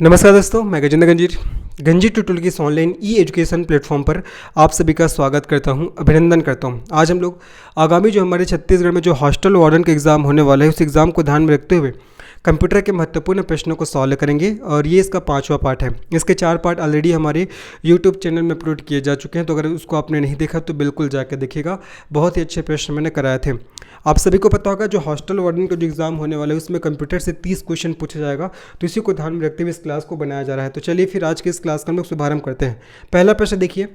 नमस्कार दोस्तों, मैं गजेंद्र गंजीर गंजीर ट्यूटोरियल की इस ऑनलाइन ई एजुकेशन प्लेटफॉर्म पर आप सभी का स्वागत करता हूं, अभिनंदन करता हूं। आज हम लोग आगामी जो हमारे छत्तीसगढ़ में जो हॉस्टल वार्डन का एग्ज़ाम होने वाला है उस एग्ज़ाम को ध्यान में रखते हुए कंप्यूटर के महत्वपूर्ण प्रश्नों को सॉल्व करेंगे और ये इसका 5वां पार्ट है। इसके 4 पार्ट ऑलरेडी हमारे यूट्यूब चैनल में अपलोड किए जा चुके हैं, तो अगर उसको आपने नहीं देखा तो बिल्कुल जाकर देखिएगा। बहुत ही अच्छे प्रश्न मैंने कराए थे। आप सभी को पता होगा जो हॉस्टल वार्डन का जो एग्ज़ाम होने वाला है उसमें कंप्यूटर से 30 क्वेश्चन पूछा जाएगा, तो इसी को ध्यान में रखते हुए इस क्लास को बनाया जा रहा है। तो चलिए फिर आज के इस क्लास का हम लोग शुभारंभ करते हैं। पहला प्रश्न देखिए,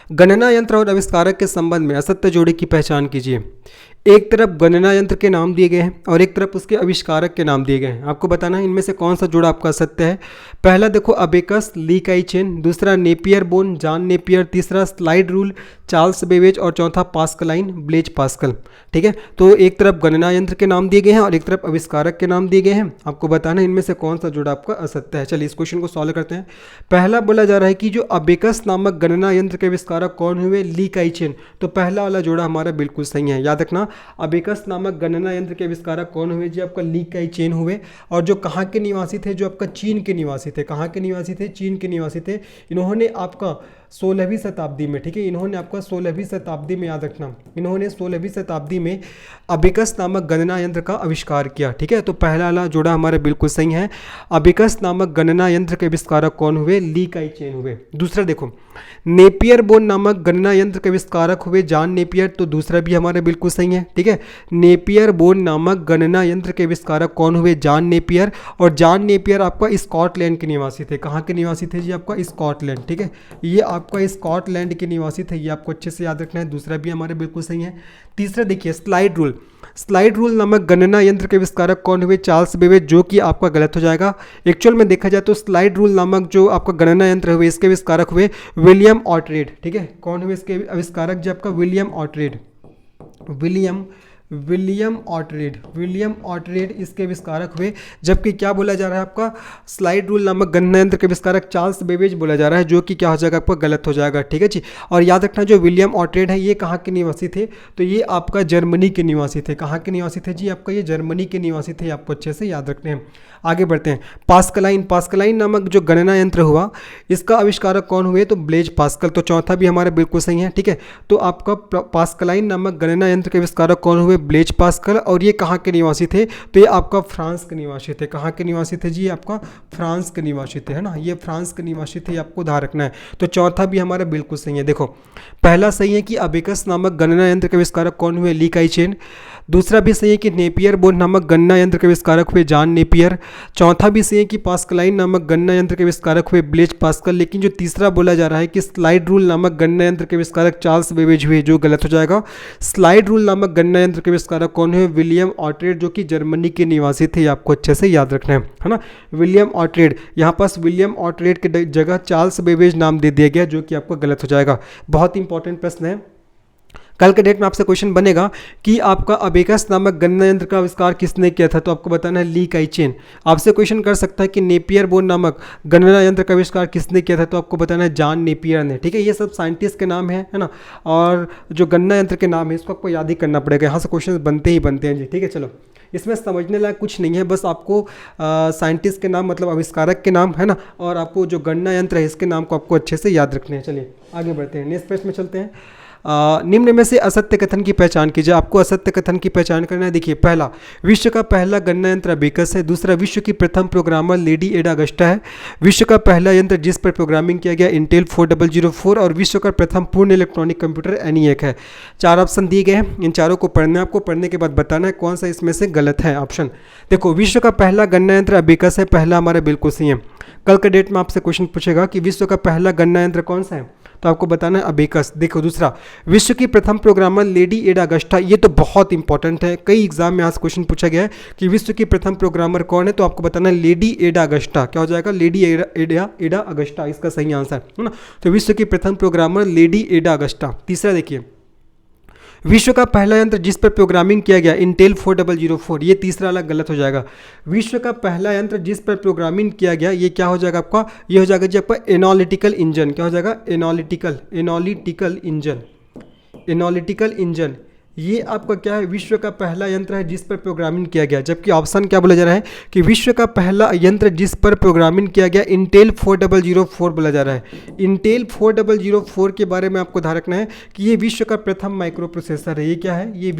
गणना यंत्र और आविष्कारक के संबंध में असत्य जोड़ी की पहचान कीजिए। एक तरफ गणना यंत्र के नाम दिए गए हैं और एक तरफ उसके आविष्कारक के नाम दिए गए हैं। आपको बताना है इनमें से कौन सा जोड़ा आपका सत्य है। पहला देखो अबेकस, ली काई चेन, दूसरा नेपियर बोन, जॉन नेपियर, तीसरा स्लाइड रूल, चार्ल्स बेबेज और चौथा पास्कलाइन, ब्लेज पास्कल। ठीक है, तो एक तरफ गणना यंत्र के नाम दिए गए हैं और एक तरफ आविष्कारक के नाम दिए गए हैं। आपको बताना है इनमें से कौन सा जोड़ा आपका असत्य है। चलिए इस क्वेश्चन को सॉल्व करते हैं। पहला बोला जा रहा है कि जो अबेकस नामक गणना यंत्र के आविष्कारक कौन हुए, ली काई चेन। तो पहला वाला जोड़ा हमारा बिल्कुल सही है। याद रखना, अबेकस नामक गणना यंत्र के आविष्कारक कौन हुए जी, आपका ली काई चेन हुए। और जो कहाँ के निवासी थे, जो आपका चीन के निवासी थे। कहाँ के निवासी थे, चीन के निवासी थे। इन्होंने आपका 16वीं शताब्दी में, ठीक है, इन्होंने आपका 16वीं शताब्दी में, याद रखना, इन्होंने 16वीं शताब्दी में अबेकस नामक गणना यंत्र का आविष्कार किया। ठीक है, तो पहला वाला जोड़ा हमारा बिल्कुल सही है। अबेकस नामक गणना यंत्र के आविष्कारक कौन हुए, ली काई चेन हुए। दूसरा देखो, नेपियर बोन नामक गणना यंत्र के आविष्कारक हुए जॉन नेपियर। तो दूसरा भी हमारे बिल्कुल सही है। ठीक है, नेपियर बोन नामक गणना यंत्र के आविष्कारक कौन हुए, जॉन नेपियर। और जॉन नेपियर आपका स्कॉटलैंड के निवासी थे। कहाँ के निवासी थे जी, आपका स्कॉटलैंड। ठीक है, ये आपका स्कॉटलैंड के निवासी थे, ये आपको अच्छे से याद रखना है। दूसरा भी हमारे बिल्कुल सही है। तीसरा देखिए, स्लाइड रूल। स्लाइड रूल नामक गणना यंत्र के आविष्कारक कौन हुए, चार्ल्स बेबेज, जो कि आपका गलत हो जाएगा। एक्चुअल में देखा जाए तो स्लाइड रूल नामक जो आपका गणना यंत्र हुए इसके आविष्कारक हुए विलियम ऑटरेड। ठीक है, कौन हुए इसके आविष्कारक जी, आपका विलियम ऑटरेड। विलियम ऑटरेड इसके आविष्कारक हुए। जबकि क्या बोला जा रहा है, आपका स्लाइड रूल नामक गणना यंत्र के आविष्कारक चार्ल्स बेबेज बोला जा रहा है, जो कि क्या हो जाएगा, आपका गलत हो जाएगा। ठीक है जी। और याद रखना, जो विलियम ऑटरेड है ये कहाँ के निवासी थे, तो ये आपका जर्मनी के निवासी थे। कहाँ के निवासी थे जी, आपका ये जर्मनी के निवासी थे। आपको अच्छे से याद रखने हैं। आगे बढ़ते हैं। पास्कलाइन नामक जो गणना यंत्र हुआ इसका आविष्कारक कौन हुए, तो ब्लेज पास्कल। तो चौथा भी हमारा बिल्कुल सही है। ठीक है, तो आपका पास्कलाइन नामक गणना यंत्र के आविष्कारक कौन हुए, ब्लेज पास्कल। और ये कहाँ के निवासी थे, तो ये आपका फ्रांस के निवासी थे। कहाँ के निवासी थे जी, आपका फ्रांस के निवासी थे, है ना, ये फ्रांस के निवासी थे, आपको ध्यान रखना है। तो चौथा भी हमारा बिल्कुल सही है। देखो, पहला सही है कि अबेकस नामक गणना यंत्र के आविष्कारक कौन हुए, ली काई चेन। दूसरा भी सही है कि नेपियर बोन नामक गणना यंत्र के आविष्कारक हुए जॉन नेपियर। चौथा भी सही है कि पास्कलाइन नामक गणना यंत्र के आविष्कारक हुए ब्लेज पास्कल। लेकिन जो तीसरा बोला जा रहा है कि स्लाइड रूल नामक गणना यंत्र के आविष्कारक चार्ल्स बेबेज हुए, जो गलत हो जाएगा। स्लाइड रूल नामक गणना यंत्र के आविष्कारक कौन हुए, विलियम ऑटरेड, जो कि जर्मनी के निवासी थे। आपको अच्छे से याद रखना है ना, विलियम ऑटरेड। यहाँ पास विलियम ऑटरेड के जगह चार्ल्स बेबेज नाम दे दिया गया, जो कि आपका गलत हो जाएगा। बहुत इंपॉर्टेंट प्रश्न है। कल के डेट में आपसे क्वेश्चन बनेगा कि आपका अबेकस नामक गणना यंत्र का आविष्कार किसने किया था, तो आपको बताना है ली काई चेन। आपसे क्वेश्चन कर सकता है कि नेपियर बोन नामक गणना यंत्र का आविष्कार किसने किया था, तो आपको बताना है जॉन नेपियर ने। ठीक है, ये सब साइंटिस्ट के नाम है ना, और जो गणना यंत्र के नाम है इसको आपको याद ही करना पड़ेगा। यहाँ से क्वेश्चन बनते ही बनते हैं जी। ठीक है, चलो इसमें समझने लायक कुछ नहीं है, बस आपको साइंटिस्ट के नाम मतलब आविष्कारक के नाम, है ना, और आपको जो गणना यंत्र है इसके नाम को आपको अच्छे से याद रखने हैं। चलिए आगे बढ़ते हैं, नेक्स्ट प्रश्न में चलते हैं। निम्न में से असत्य कथन की पहचान कीजिए। आपको असत्य कथन की पहचान करना है। देखिए, पहला, विश्व का पहला गणना यंत्र अबेकस है। दूसरा, विश्व की प्रथम प्रोग्रामर लेडी एडा अगस्टा है। विश्व का पहला यंत्र जिस पर प्रोग्रामिंग किया गया इंटेल 4004। और विश्व का प्रथम पूर्ण इलेक्ट्रॉनिक कंप्यूटर ENIAC है। 4 ऑप्शन दिए गए हैं, इन चारों को पढ़ना है। आपको पढ़ने के बाद बताना है कौन सा इसमें से गलत है ऑप्शन। देखो, विश्व का पहला गणना यंत्र अबेकस है, पहला हमारा बिल्कुल सही है। कल के डेट में आपसे क्वेश्चन पूछेगा कि विश्व का पहला गणना यंत्र कौन सा है, तो आपको बताना है अबेकस। देखो, दूसरा, विश्व की प्रथम प्रोग्रामर लेडी एडा अगस्टा। ये तो बहुत इंपॉर्टेंट है, कई एग्जाम में आज क्वेश्चन पूछा गया है कि विश्व की प्रथम प्रोग्रामर कौन है, तो आपको बताना है लेडी एडा अगस्टा। क्या हो जाएगा, लेडी एडा अगस्टा इसका सही आंसर है ना। तो विश्व की प्रथम प्रोग्रामर लेडी एडा अगस्टा। तीसरा देखिए, विश्व का पहला यंत्र जिस पर प्रोग्रामिंग किया गया इंटेल 4004। ये तीसरा वाला गलत हो जाएगा। विश्व का पहला यंत्र जिस पर प्रोग्रामिंग किया गया, ये क्या हो जाएगा आपका, ये हो जाएगा जी आपका एनालिटिकल इंजन। क्या हो जाएगा, एनालिटिकल इंजन। ये आपका क्या है, विश्व का पहला यंत्र है जिस पर प्रोग्रामिंग किया गया। जबकि ऑप्शन क्या बोला जा रहा है कि विश्व का पहला यंत्र जिस पर प्रोग्रामिंग किया गया इंटेल 4004 बोला जा रहा है। इंटेल 4004 के बारे में आपको ध्यान रखना है कि ये विश्व का प्रथम माइक्रो प्रोसेसर है। ये क्या है, ये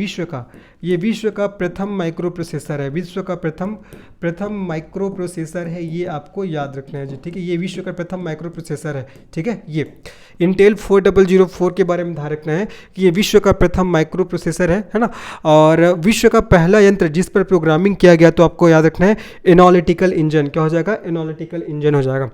विश्व का प्रथम माइक्रो प्रोसेसर है। विश्व का प्रथम माइक्रो प्रोसेसर है, ये आपको याद रखना है जी, ठीक है। ये विश्व का प्रथम माइक्रो प्रोसेसर है, ठीक है। ये इंटेल 4004 के बारे में ध्यान रखना है कि ये विश्व का प्रथम माइक्रो प्रोसेसर है ना। और विश्व का पहला यंत्र जिस पर प्रोग्रामिंग किया गया, तो आपको याद रखना है एनालिटिकल इंजन। क्या हो जाएगा, एनालिटिकल इंजन हो जाएगा।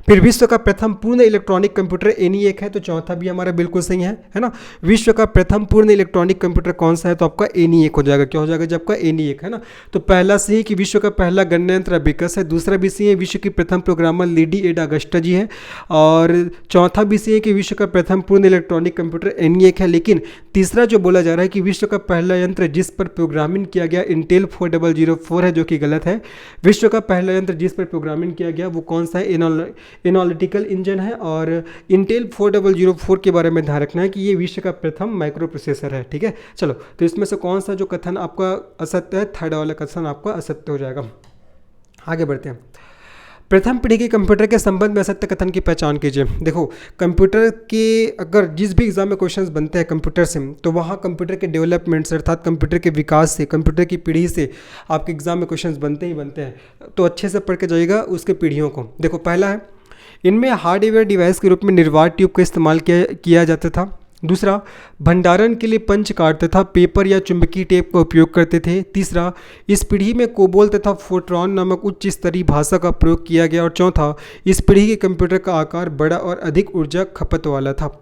फिर विश्व का प्रथम पूर्ण इलेक्ट्रॉनिक कंप्यूटर ENIAC है, तो चौथा भी हमारा बिल्कुल सही है ना। विश्व का प्रथम पूर्ण इलेक्ट्रॉनिक कंप्यूटर कौन सा है, तो आपका ENIAC हो जाएगा। क्या हो जाएगा, जब आपका ENIAC है ना। तो पहला सही है कि विश्व का पहला गणना यंत्र अबिकस है। दूसरा भी सही है, विश्व की प्रथम प्रोग्रामर लेडी एडा अगस्टा जी है। और चौथा भी सही है कि विश्व का प्रथम पूर्ण इलेक्ट्रॉनिक कंप्यूटर ENIAC है। लेकिन तीसरा जो बोला जा रहा है कि विश्व का पहला यंत्र जिस पर प्रोग्रामिंग किया गया इंटेल 4004 है, जो कि गलत है। विश्व का पहला यंत्र जिस पर प्रोग्रामिंग किया गया वो कौन सा है, एनालिटिकल इंजन है। और इंटेल 4004 के बारे में ध्यान रखना है कि ये विश्व का प्रथम माइक्रो प्रोसेसर है, ठीक है। चलो, तो इसमें से कौन सा जो कथन आपका असत्य है, थर्ड वाला कथन आपका असत्य हो जाएगा। आगे बढ़ते हैं। प्रथम पीढ़ी के कंप्यूटर के संबंध में असत्य कथन की पहचान कीजिए। देखो, कंप्यूटर के अगर जिस भी एग्जाम में क्वेश्चंस बनते हैं कंप्यूटर से, तो वहाँ कंप्यूटर के डेवलपमेंट से, अर्थात कंप्यूटर के विकास से, कंप्यूटर की पीढ़ी से आपके एग्जाम में क्वेश्चंस बनते ही बनते हैं। तो अच्छे से पढ़ के जाइएगा उसके पीढ़ियों को। देखो, पहला है, इनमें हार्डवेयर डिवाइस के रूप में निर्वात ट्यूब का इस्तेमाल किया जाता था। दूसरा, भंडारण के लिए पंच कार्ड तथा पेपर या चुंबकीय टेप का उपयोग करते थे। तीसरा, इस पीढ़ी में कोबोल तथा फोर्ट्रॉन नामक उच्च स्तरीय भाषा का प्रयोग किया गया। और चौथा, इस पीढ़ी के कंप्यूटर का आकार बड़ा और अधिक ऊर्जा खपत वाला था।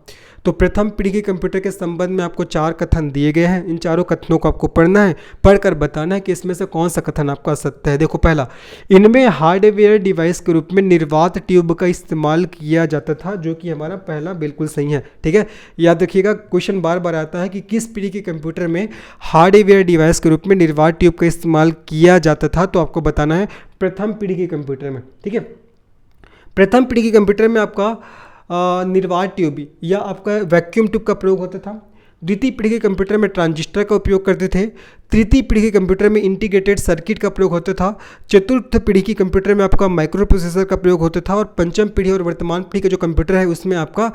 तो प्रथम पीढ़ी के कंप्यूटर के संबंध में आपको 4 कथन दिए गए हैं। इन चारों कथनों को आपको पढ़ना है, पढ़कर बताना है कि इसमें से कौन सा कथन आपका सत्य है। देखो, पहला, इनमें हार्डवेयर डिवाइस के रूप में निर्वात ट्यूब का इस्तेमाल किया जाता था, जो कि हमारा पहला बिल्कुल सही है, ठीक है। याद रखिएगा, क्वेश्चन बार बार आता है कि किस पीढ़ी के कंप्यूटर में हार्डवेयर डिवाइस के रूप में निर्वात ट्यूब का इस्तेमाल किया जाता था, तो आपको बताना है प्रथम पीढ़ी के कंप्यूटर में, ठीक है। प्रथम पीढ़ी के कंप्यूटर में आपका निर्वात ट्यूब या आपका वैक्यूम ट्यूब का प्रयोग होता था। द्वितीय पीढ़ी के कंप्यूटर में ट्रांजिस्टर का उपयोग करते थे। तृतीय पीढ़ी के कंप्यूटर में इंटीग्रेटेड सर्किट का प्रयोग होता था। चतुर्थ पीढ़ी की कंप्यूटर में आपका माइक्रो प्रोसेसर का प्रयोग होता था। और पंचम पीढ़ी और वर्तमान पीढ़ी का जो कंप्यूटर है उसमें आपका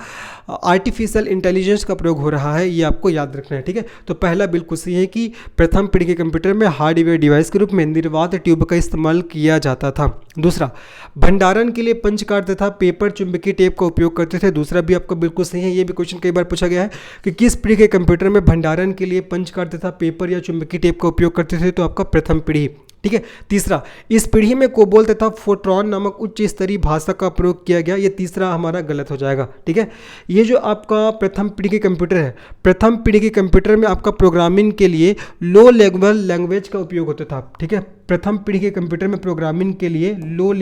आर्टिफिशियल इंटेलिजेंस का प्रयोग हो रहा है, ये आपको याद रखना है, ठीक है। तो पहला बिल्कुल सही है कि प्रथम पीढ़ी के कंप्यूटर में हार्डवेयर डिवाइस के रूप में निर्वात ट्यूब का इस्तेमाल किया जाता था। दूसरा, भंडारण के लिए पंच कार्ड तथा पेपर चुंबकीय टेप का उपयोग करते थे। दूसरा भी आपका बिल्कुल सही है। ये भी क्वेश्चन कई बार पूछा गया है कि किस पीढ़ी के कंप्यूटर में भंडारण के लिए पंच कार्ड तथा पेपर या चुंबकीय टेप का उपयोग करते थे, तो आपका प्रथम पीढ़ी, ठीक है। तीसरा, इस पीढ़ी में कोबोल तथा फोर्ट्रॉन नामक उच्च स्तरीय भाषा का प्रयोग किया गया। ये तीसरा हमारा गलत हो जाएगा, ठीक है। ये जो आपका प्रथम पीढ़ी के कंप्यूटर है, प्रथम पीढ़ी के कंप्यूटर में आपका प्रोग्रामिंग के लिए लो लेवल लैंग्वेज का उपयोग होता था, ठीक है। प्रथम पीढ़ी के कंप्यूटर में प्रोग्रामिंग के लिए लो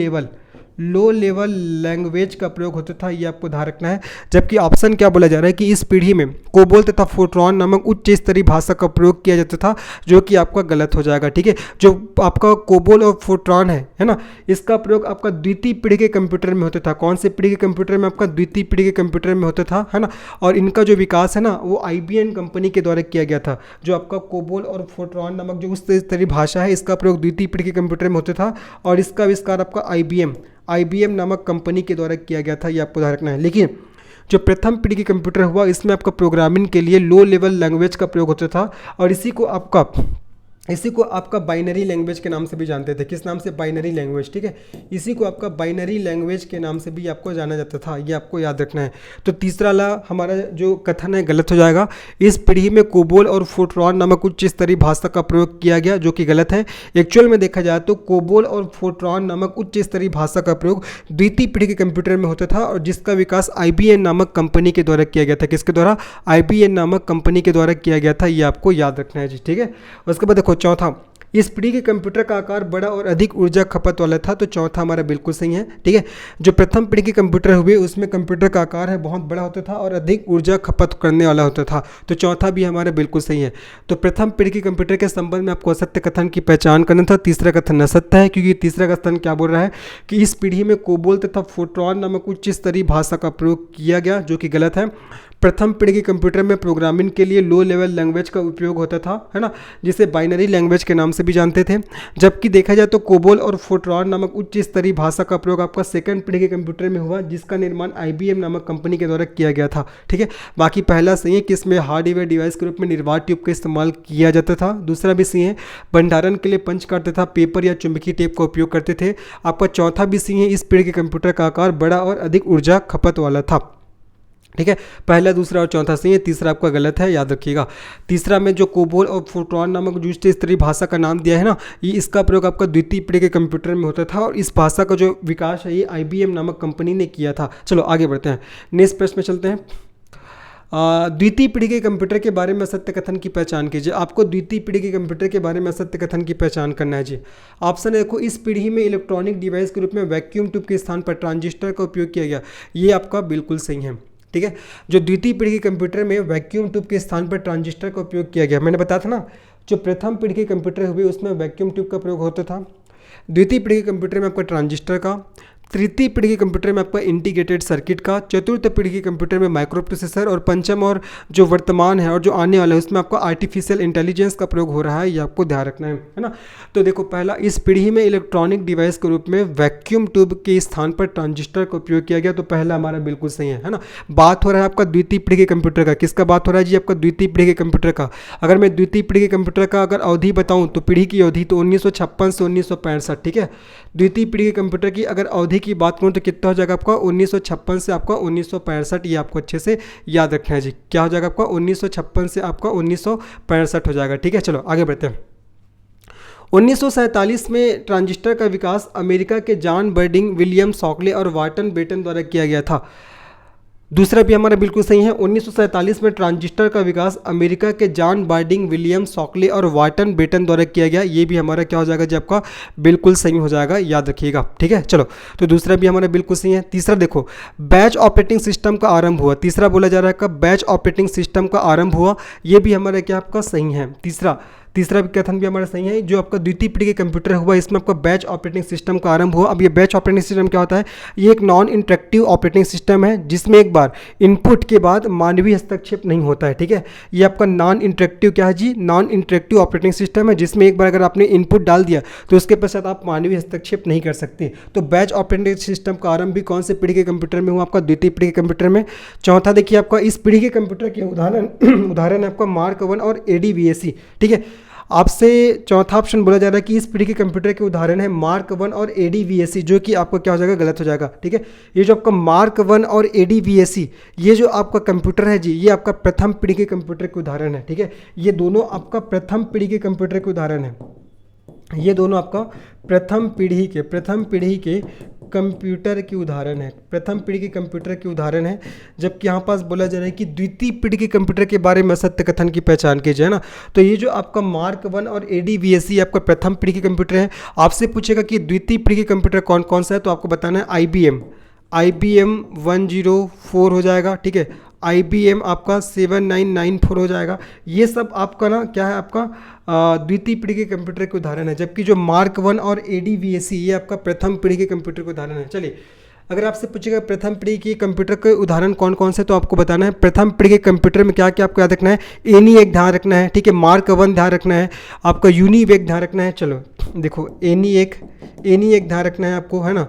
लेवल लैंग्वेज का प्रयोग होता था, ये आपको ध्यान रखना है। जबकि ऑप्शन क्या बोला जा रहा है कि इस पीढ़ी में कोबोल तथा फोर्ट्रॉन नामक उच्च स्तरीय भाषा का प्रयोग किया जाता था, जो कि आपका गलत हो जाएगा, ठीक है। जो आपका कोबोल और फोर्ट्रॉन है ना, इसका प्रयोग आपका द्वितीय पीढ़ी के कंप्यूटर में होता था। कौन से पीढ़ी के कंप्यूटर में? आपका द्वितीय पीढ़ी के कंप्यूटर में होता था, है ना। और इनका जो विकास है ना, वो IBM कंपनी के द्वारा किया गया था। जो आपका कोबोल और फोर्ट्रॉन नामक जो उस स्तरीय भाषा है, इसका प्रयोग द्वितीय पीढ़ी के कंप्यूटर में होता था। और इसका आविष्कार आपका IBM नामक कंपनी के द्वारा किया गया था, ये आपको ध्यान रखना है। लेकिन जो प्रथम पीढ़ी के कंप्यूटर हुआ, इसमें आपका प्रोग्रामिंग के लिए लो लेवल लैंग्वेज का प्रयोग होता था। और इसी को आपका बाइनरी लैंग्वेज के नाम से भी जानते थे। किस नाम से? बाइनरी लैंग्वेज, ठीक है। इसी को आपका बाइनरी लैंग्वेज के नाम से भी आपको जाना जाता था, ये आपको याद रखना है। तो तीसरा वाला हमारा जो कथन है गलत हो जाएगा। इस पीढ़ी में कोबोल और फोर्ट्रॉन नामक उच्च स्तरीय भाषा का प्रयोग किया गया, जो कि गलत है। एक्चुअल में देखा जाए तो कोबोल और फोर्ट्रॉन नामक उच्च स्तरीय भाषा का प्रयोग द्वितीय पीढ़ी के कंप्यूटर में होता था, और जिसका विकास IBM नामक कंपनी के द्वारा किया गया था। किसके द्वारा? IBM नामक कंपनी के द्वारा किया गया था, ये आपको याद रखना है जी, ठीक है। उसके बाद देखो चौथा, इस पीढ़ी के कंप्यूटर का आकार बड़ा और अधिक ऊर्जा खपत वाला था। तो चौथा हमारा बिल्कुल सही है, ठीक है। जो प्रथम पीढ़ी के कंप्यूटर हुए, उसमें कंप्यूटर का आकार है बहुत बड़ा होता था और अधिक ऊर्जा खपत करने वाला होता था। तो चौथा भी हमारा बिल्कुल सही है। तो प्रथम पीढ़ी के कंप्यूटर के संबंध में आपको असत्य कथन की पहचान करना था। तीसरा कथन असत्य है, क्योंकि तीसरा कथन क्या बोल रहा है कि इस पीढ़ी में कोबोल तथा फोर्ट्रॉन नामक उच्च स्तरीय भाषा का प्रयोग किया गया, जो कि गलत है। प्रथम पीढ़ी के कंप्यूटर में प्रोग्रामिंग के लिए लो लेवल लैंग्वेज का उपयोग होता था, है ना, जिसे बाइनरी लैंग्वेज के नाम से भी जानते थे। जबकि देखा जाए तो कोबोल और फोर्ट्रॉन नामक उच्च स्तरीय भाषा का प्रयोग आपका सेकंड पीढ़ी के कंप्यूटर में हुआ, जिसका निर्माण IBM नामक कंपनी के द्वारा किया गया था। ठीक है, बाकी पहला सही है कि इसमें हार्डवेयर डिवाइस के रूप में निर्वात ट्यूब का इस्तेमाल किया जाता था। दूसरा भी सही है, भंडारण के लिए पंच कार्ड तथा पेपर या चुंबकीय टेप का उपयोग करते थे। आपका चौथा भी सही है, इस पीढ़ी के कंप्यूटर का आकार बड़ा और अधिक ऊर्जा खपत वाला था। ठीक है, पहला, दूसरा और चौथा सही है, तीसरा आपका गलत है, याद रखिएगा। तीसरा में जो कोबोल और फोर्ट्रॉन नामक जो उच्च स्तरीय भाषा का नाम दिया है ना, ये इसका प्रयोग आपका द्वितीय पीढ़ी के कंप्यूटर में होता था और इस भाषा का जो विकास है ये IBM नामक कंपनी ने किया था। चलो आगे बढ़ते हैं, नेक्स्ट प्रश्न में चलते हैं। द्वितीय पीढ़ी के कंप्यूटर के बारे में सत्य कथन की पहचान कीजिए। आपको द्वितीय पीढ़ी के कंप्यूटर के बारे में सत्य कथन की पहचान करना है जी। ऑप्शन देखो, इस पीढ़ी में इलेक्ट्रॉनिक डिवाइस के रूप में वैक्यूम ट्यूब के स्थान पर ट्रांजिस्टर का उपयोग किया गया। ये आपका बिल्कुल सही है। ठीक है, जो द्वितीय पीढ़ी के कंप्यूटर में वैक्यूम ट्यूब के स्थान पर ट्रांजिस्टर का उपयोग किया गया, मैंने बताया था ना, जो प्रथम पीढ़ी के कंप्यूटर हुए उसमें वैक्यूम ट्यूब का प्रयोग होता था। द्वितीय पीढ़ी के कंप्यूटर में आपका ट्रांजिस्टर का, तृतीय पीढ़ी के कंप्यूटर में आपका इंटीग्रेटेड सर्किट का, चतुर्थ पीढ़ी के कंप्यूटर में माइक्रो प्रोसेसर और पंचम और जो वर्तमान है और जो आने वाला है उसमें आपका आर्टिफिशियल इंटेलिजेंस का प्रयोग हो रहा है, ये आपको ध्यान रखना है ना। तो देखो, पहला, इस पीढ़ी में इलेक्ट्रॉनिक डिवाइस के रूप में वैक्यूम ट्यूब के स्थान पर ट्रांजिस्टर का उपयोग किया गया, तो पहला हमारा बिल्कुल सही है ना। बात हो रहा है आपका द्वितीय पीढ़ी के कंप्यूटर का, किसका बात हो रहा है जी, आपका द्वितीय पीढ़ी के कंप्यूटर का। अगर मैं द्वितीय पीढ़ी के कंप्यूटर का अगर अवधि बताऊँ तो पीढ़ी की अवधि तो 1956 से 1965। ठीक है, द्वितीय पीढ़ी के कंप्यूटर की अगर अवधि की बात करूँ तो कितना हो जाएगा आपका 1956 से आपका 1965। ये आपको अच्छे से याद रखना है जी। क्या हो जाएगा आपका 1956 से आपका 1965 हो जाएगा। ठीक है, चलो आगे बढ़ते हैं। 1947 में ट्रांजिस्टर का विकास अमेरिका के जॉन बर्डिंग, विलियम शॉकले और वाटन बेटन द्वारा किया गया था। दूसरा भी हमारा बिल्कुल सही है, 1947 में ट्रांजिस्टर का विकास अमेरिका के जॉन बार्डिंग, विलियम शॉकले और वाटन बेटन द्वारा किया गया। ये भी हमारा क्या हो जाएगा जी, आपका बिल्कुल सही हो जाएगा, याद रखिएगा। ठीक है, चलो, तो दूसरा भी हमारा बिल्कुल सही है। तीसरा देखो, बैच ऑपरेटिंग सिस्टम का आरंभ हुआ। तीसरा बोला जा रहा है कब, बैच ऑपरेटिंग सिस्टम का आरंभ हुआ। ये भी हमारा क्या आपका सही है। तीसरा भी कथन भी हमारा सही है। जो आपका द्वितीय पीढ़ी के कंप्यूटर हुआ इसमें आपका बैच ऑपरेटिंग सिस्टम का आरंभ हुआ। अब ये बैच ऑपरेटिंग सिस्टम क्या होता है, ये एक नॉन इंटरेक्टिव ऑपरेटिंग सिस्टम है जिसमें एक बार इनपुट के बाद मानवीय हस्तक्षेप नहीं होता है। ठीक है, ये आपका नॉन इंटरेक्टिव क्या है जी, नॉन इंटरेक्टिव ऑपरेटिंग सिस्टम है जिसमें एक बार अगर आपने इनपुट डाल दिया तो उसके पश्चात आप मानवीय हस्तक्षेप नहीं कर सकते। तो बैच ऑपरेटिंग सिस्टम का आरंभ भी कौन से पीढ़ी के कंप्यूटर में हुआ, आपका द्वितीय पीढ़ी के कंप्यूटर में। चौथा देखिए, आपका इस पीढ़ी के कंप्यूटर के उदाहरण है आपका मार्क 1 और ADVAC। ठीक है, आपसे चौथा ऑप्शन बोला जा रहा है कि इस पीढ़ी के कंप्यूटर के उदाहरण है मार्क 1 और ADVAC, जो कि आपका क्या हो जाएगा, गलत हो जाएगा। ठीक है, ये जो आपका मार्क 1 और ADVAC ये जो आपका कंप्यूटर है जी, ये आपका प्रथम पीढ़ी के कंप्यूटर के उदाहरण है। ठीक है, ये दोनों आपका प्रथम पीढ़ी के कंप्यूटर के उदाहरण है। ये दोनों आपका प्रथम पीढ़ी के कंप्यूटर के उदाहरण है, प्रथम पीढ़ी के कंप्यूटर के उदाहरण है। जबकि यहाँ पास बोला जा रहा है कि द्वितीय पीढ़ी के कंप्यूटर के बारे में सत्य कथन की पहचान कीजिए ना। तो ये जो आपका मार्क 1 और ADVAC आपका प्रथम पीढ़ी के कंप्यूटर है। आपसे पूछेगा कि द्वितीय पीढ़ी के कंप्यूटर कौन कौन सा है, तो आपको बताना है IBM 104 हो जाएगा। ठीक है, IBM आपका 7994 हो जाएगा। ये सब आपका ना क्या है, आपका द्वितीय पीढ़ी के कंप्यूटर के उदाहरण है। जबकि जो मार्क 1 और ADVAC ये आपका प्रथम पीढ़ी के कंप्यूटर के उदाहरण है। चलिए, अगर आपसे पूछेगा प्रथम पीढ़ी के कंप्यूटर के उदाहरण कौन कौन से, तो आपको बताना है प्रथम पीढ़ी के कंप्यूटर में क्या क्या आपको याद रखना है। ENIAC ध्यान रखना है। ठीक है, मार्क 1 ध्यान रखना है, आपका UNIVAC ध्यान रखना है। चलो देखो, ENIAC ध्यान रखना है आपको, है ना,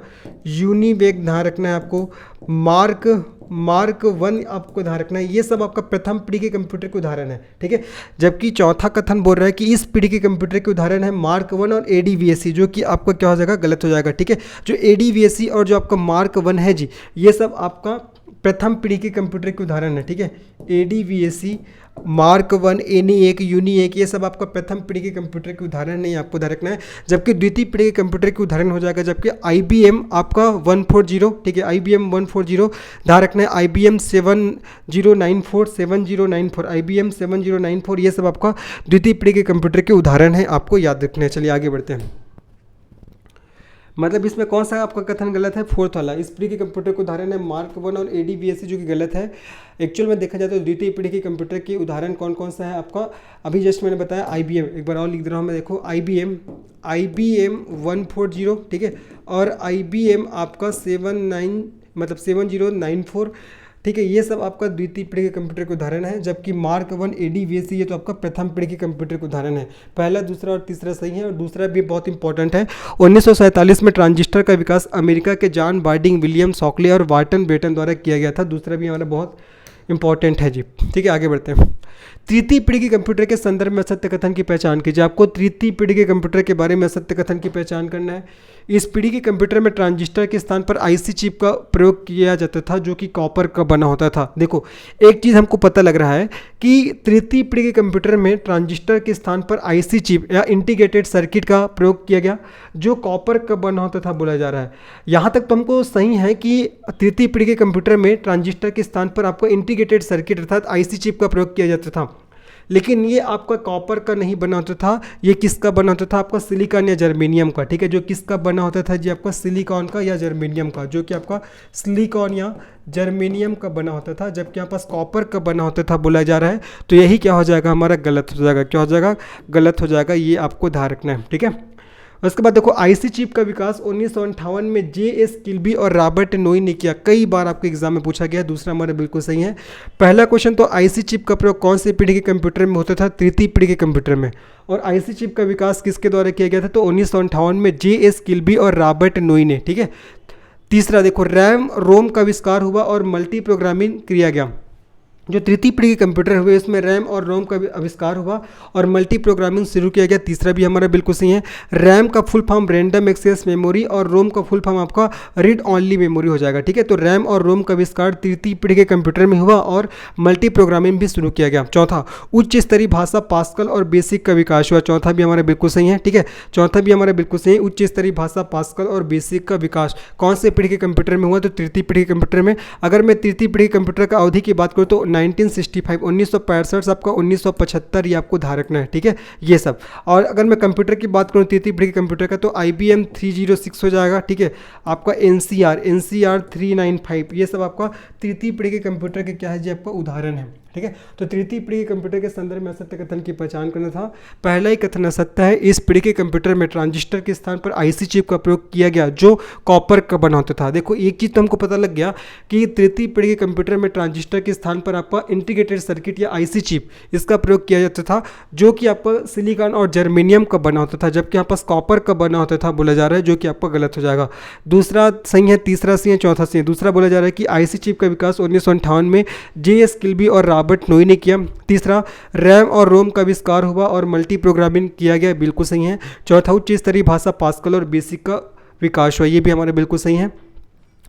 UNIVAC ध्यान रखना है आपको, मार्क 1 आपको ध्यान रखना है। ये सब आपका प्रथम पीढ़ी के कंप्यूटर के उदाहरण है। ठीक है, जबकि चौथा कथन बोल रहा है कि इस पीढ़ी के कंप्यूटर के उदाहरण है मार्क 1 और ADVAC, जो कि आपका क्या हो जाएगा, गलत हो जाएगा। ठीक है, जो ADVAC और जो आपका मार्क 1 है जी, ये सब आपका प्रथम पीढ़ी के कंप्यूटर के उदाहरण है। ठीक है, ADVAC, मार्क 1, ENIAC, UNIAC ये सब आपका प्रथम पीढ़ी के कंप्यूटर के उदाहरण नहीं, आपको ध्यान रखना है। जबकि द्वितीय पीढ़ी के कंप्यूटर के उदाहरण हो जाएगा जबकि IBM आपका 140। ठीक है, IBM 140 ध्यान रखना है। IBM 7094 IBM 7094 ये सब आपका द्वितीय पीढ़ी के कंप्यूटर के उदाहरण है, आपको याद रखना है। चलिए आगे बढ़ते हैं। मतलब इसमें कौन सा आपका कथन गलत है, फोर्थ वाला। इस पीढ़ी के कंप्यूटर के उदाहरण है मार्क 1 और ADVAC, जो कि गलत है। एक्चुअल में देखा जाए तो द्वितीय पीढ़ी के कंप्यूटर के उदाहरण कौन कौन सा है आपका, अभी जस्ट मैंने बताया IBM, एक बार और लिख दे रहा हूँ मैं, देखो IBM 140। ठीक है, और IBM आपका 7094। ठीक है। ये सब आपका द्वितीय पीढ़ी के कंप्यूटर के उदाहरण है, जबकि मार्क 1 ADVC ये तो आपका प्रथम पीढ़ी के कंप्यूटर के उदाहरण है। पहला, दूसरा और तीसरा सही है, और दूसरा भी बहुत इंपॉर्टेंट है। 1947 में ट्रांजिस्टर का विकास अमेरिका के जॉन बार्डिंग, विलियम शॉकले और वार्टन बेटन द्वारा किया गया था। दूसरा भी हमारा बहुत इंपॉर्टेंट है जी। ठीक है, आगे बढ़ते हैं। तृतीय पीढ़ी के कंप्यूटर के संदर्भ में असत्य कथन की पहचान कीजिए। आपको तृतीय पीढ़ी के कंप्यूटर के बारे में असत्य कथन की पहचान करना है। इस पीढ़ी के कंप्यूटर में ट्रांजिस्टर के स्थान पर आईसी चिप का प्रयोग किया जाता था, जो कि कॉपर का बना होता था। देखो, एक चीज़ हमको पता लग रहा है कि तृतीय पीढ़ी के कंप्यूटर में ट्रांजिस्टर के स्थान पर आईसी चिप या इंटीग्रेटेड सर्किट का प्रयोग किया गया, जो कॉपर का बना होता था बोला जा रहा है। यहाँ तक तो हमको सही है कि तृतीय पीढ़ी के कंप्यूटर में ट्रांजिस्टर के स्थान पर आपको इंटीग्रेटेड सर्किट अर्थात आईसी चिप का प्रयोग किया जाता था, लेकिन ये आपका कॉपर का नहीं बना होता था। ये किसका बना होता था? आपका सिलिकॉन या जर्मेनियम का। ठीक है, जो किसका बना होता था जी? आपका सिलिकॉन का या जर्मेनियम का, जो कि आपका सिलिकॉन या जर्मेनियम का बना होता था, जबकि यहाँ पास कॉपर का बना होता था बोला जा रहा है। तो यही क्या हो जाएगा? हमारा गलत हो जाएगा। क्या हो जाएगा? गलत हो जाएगा। ये आपको ध्यान रखना है। ठीक है, उसके बाद देखो, आईसी चिप का विकास 1958 में JS किल्बी और रॉबर्ट नोई ने किया। कई बार आपके एग्जाम में पूछा गया। दूसरा हमारा बिल्कुल सही है। पहला क्वेश्चन तो आईसी चिप का प्रयोग कौन सी पीढ़ी के कंप्यूटर में होता था? तृतीय पीढ़ी के कंप्यूटर में। और आईसी चिप का विकास किसके द्वारा किया गया था? तो 1958 में JS किल्बी और रॉबर्ट नोई ने। ठीक है। तीसरा देखो, रैम रोम का आविष्कार हुआ और मल्टी प्रोग्रामिंग किया गया। जो तृतीय पीढ़ी के कंप्यूटर हुए उसमें रैम और रोम का आविष्कार हुआ और मल्टी प्रोग्रामिंग शुरू किया गया। तीसरा भी हमारा बिल्कुल सही है। रैम का full form random access memory और रोम का फुल फॉर्म आपका रीड ऑनली मेमोरी हो जाएगा। ठीक है, तो रैम और रोम का आविष्कार तृतीय पीढ़ी के कंप्यूटर में हुआ और मल्टी प्रोग्रामिंग भी शुरू किया गया। चौथा, उच्च स्तरीय भाषा पास्कल और बेसिक का विकास हुआ। चौथा भी हमारा बिल्कुल सही है। ठीक है, चौथा भी हमारा बिल्कुल सही है। उच्च स्तरीय भाषा पास्कल और बेसिक का विकास कौन से पीढ़ी के कंप्यूटर में हुआ? तो तृतीय पीढ़ी के कंप्यूटर में। अगर मैं तृतीय पीढ़ी के कंप्यूटर का अवधि की बात करूँ तो 1965 1965 आपका 1975 ये आपको ध्यान रखना है। ठीक है, ये सब। और अगर मैं कंप्यूटर की बात करूँ तृतीय पीढ़ी के कंप्यूटर का, तो IBM 306 हो जाएगा। ठीक है, आपका NCR 395 ये सब आपका तृतीय पीढ़ी के कंप्यूटर के क्या है जी? आपका उदाहरण है। ठीक है, तो तृतीय पीढ़ी के कंप्यूटर के संदर्भ में असत्य कथन की पहचान करना था। पहला ही कथन असत्य है। इस पीढ़ी के कंप्यूटर में ट्रांजिस्टर के स्थान पर आईसी चिप का प्रयोग किया गया, जो कॉपर का बना होता था। देखो, एक चीज़ तो हमको पता लग गया कि तृतीय पीढ़ी के कंप्यूटर में ट्रांजिस्टर के स्थान पर आपका इंटीग्रेटेड सर्किट या आईसी चिप इसका प्रयोग किया जाता था, जो कि आपका सिलिकॉन और जर्मेनियम का बना होता था, जबकि यहाँ पास कॉपर का बना होता था बोला जा रहा है, जो कि आपका गलत हो जाएगा। दूसरा सही है, तीसरा सही है, चौथा सही है। दूसरा बोला जा रहा है कि आईसी चिप का विकास 1958 में JS किल्बी और रॉबर्ट नोई ने किया। तीसरा, रैम और रोम का आविष्कार हुआ और मल्टी प्रोग्रामिंग किया गया, बिल्कुल सही है। चौथा, उच्च स्तरीय भाषा पास्कल और बेसिक का विकास हुआ, ये भी हमारे बिल्कुल सही है।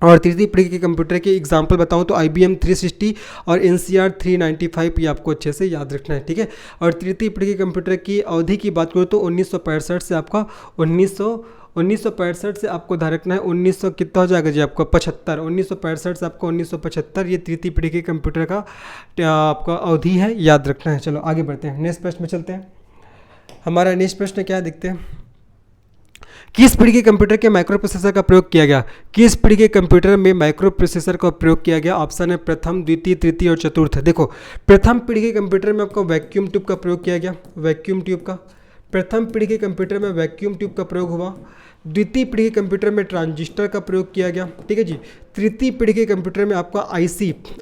और तृतीय पीढ़ी के कंप्यूटर के एग्जाम्पल बताऊं तो IBM 360 और NCR 395 ये आपको अच्छे से याद रखना है। ठीक है, और तृतीय पीढ़ी के कंप्यूटर की अवधि की बात करूँ तो 1965 से आपका 1965 से आपको ध्यान रखना है 1900 कितना हो जाएगा जी? आपका 75। 1965 से आपको 1975 ये तृतीय पीढ़ी के कंप्यूटर का आपका अवधि है, याद रखना है। चलो आगे बढ़ते हैं, नेक्स्ट प्रश्न में चलते हैं। हमारा नेक्स्ट प्रश्न क्या देखते हैं? किस पीढ़ी के कंप्यूटर के माइक्रो प्रोसेसर का प्रयोग किया गया? किस पीढ़ी के कंप्यूटर में माइक्रो प्रोसेसर का प्रयोग किया गया? ऑप्शन है प्रथम, द्वितीय, तृतीय और चतुर्थ। देखो, प्रथम पीढ़ी के कंप्यूटर में आपका वैक्यूम ट्यूब का प्रयोग किया गया। वैक्यूम ट्यूब का प्रथम पीढ़ी के कंप्यूटर में वैक्यूम ट्यूब का प्रयोग हुआ। द्वितीय पीढ़ी के कंप्यूटर में ट्रांजिस्टर का प्रयोग किया गया। ठीक है जी। तृतीय पीढ़ी के कंप्यूटर में आपका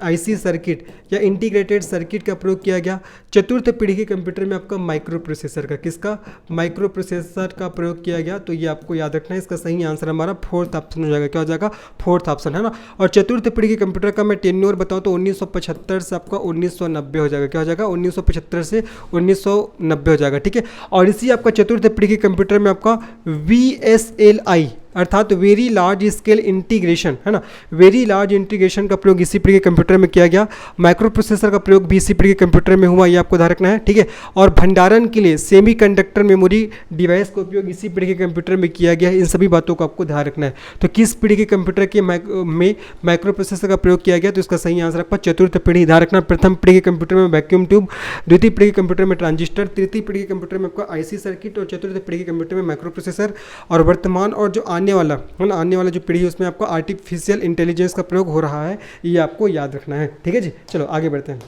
आईसी सर्किट या इंटीग्रेटेड सर्किट का प्रयोग किया गया। चतुर्थ पीढ़ी के कंप्यूटर में आपका माइक्रो प्रोसेसर का, किसका? माइक्रो प्रोसेसर का प्रयोग किया गया। तो ये आपको याद रखना है। इसका सही आंसर हमारा फोर्थ ऑप्शन हो जाएगा। क्या हो जाएगा? फोर्थ ऑप्शन, है ना। और चतुर्थ पीढ़ी के कंप्यूटर का मैं टेन्योर बताऊँ तो 1975 से आपका 1990 हो जाएगा। क्या हो जाएगा? 1975 से 1990 हो जाएगा। ठीक है, और इसी आपका चतुर्थ पीढ़ी के कंप्यूटर में आपका VSLI अर्थात वेरी लार्ज स्केल इंटीग्रेशन, है ना, वेरी लार्ज इंटीग्रेशन का प्रयोग इसी पीढ़ी के कंप्यूटर में किया गया। माइक्रो प्रोसेसर का प्रयोग भी इसी पीढ़ी के कंप्यूटर में हुआ, ये आपको ध्यान रखना है। ठीक है, और भंडारण के लिए सेमीकंडक्टर मेमोरी डिवाइस का उपयोग इसी पीढ़ी के कंप्यूटर में किया गया है। इन सभी बातों को आपको ध्यान रखना है। तो किस पीढ़ी के कंप्यूटर के में माइक्रो प्रोसेसर का प्रयोग किया गया? तो इसका सही आंसर आपका चतुर्थ पीढ़ी। ध्यान रखना, प्रथम पीढ़ी के कंप्यूटर में वैक्यूम ट्यूब, द्वितीय पीढ़ी के कंप्यूटर में ट्रांजिस्टर, तृतीय पीढ़ी के कंप्यूटर में आपका आईसी सर्किट और चतुर्थ पीढ़ी के कंप्यूटर में माइक्रो प्रोसेसर। और वर्तमान और जो आने वाला है ना, आने वाला जो पीढ़ी है उसमें आपको आर्टिफिशियल इंटेलिजेंस का प्रयोग हो रहा है, ये आपको याद रखना है। ठीक है जी, चलो आगे बढ़ते हैं।